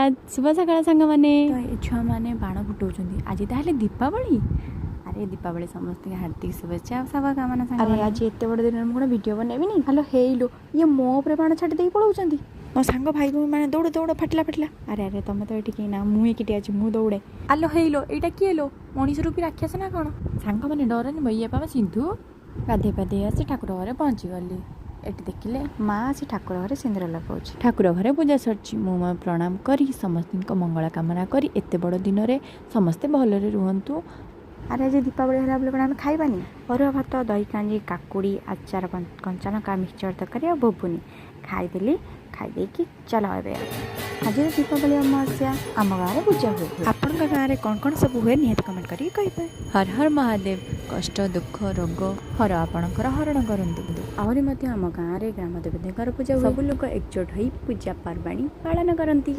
सुप्रभात शुभ सकाळ सांग मैंने तो छुआ मैंने बाण फुटाऊँ आज ताहले दीपावली अरे दीपावली समस्त हार्दिक शुभेच्छा सब कामना सांग अरे आज एत बड़ दिन मुझे भिड बनैबी हेलो हेलो ये मो उपर बाण छाड़ी पलाऊँ मो सांग भाई भूमी मैंने दौड़ दौड़ फाटला फाटला अरे अरे तुम तो ये ना मुझे आज मु दौड़े आलो हेलो यहाँ किए लो मनीष रूपी राक्षस ना कौन सांग मैंने डरनी भैया पापा सिंधु गाधे पाधे आसी ठाकुर घरे पहुँची गली एटी देखिले माँ आसी ठाकुर घरे सिंदूर लगाऊँ ठाकुर घरे पूजा सरची मु प्रणाम करी समस्त मंगल कामना करी एत बड़ दिन में समस्ते भलरे रुहतु अरे आज दीपावली है बोले कौन खाइबानी अरुआ भात दही कांजी काकुड़ी आचार कंचा लंका मिक्सचर तरकारी और भुबुनी खाईदेली खाईदे चल आज दीपावली अमावस्या आम गाँव पूजा हुए आपण गाँव में कौन कौन सब हुए निहत कमेंट करी कहे हर हर महादेव कष्ट दुख रोग हर आपणकर हरण करंतु आहरी आम गाँव में ग्राम देवती पूजा सब लोग एकजुट हो पूजा पर्वाणी पालन करती।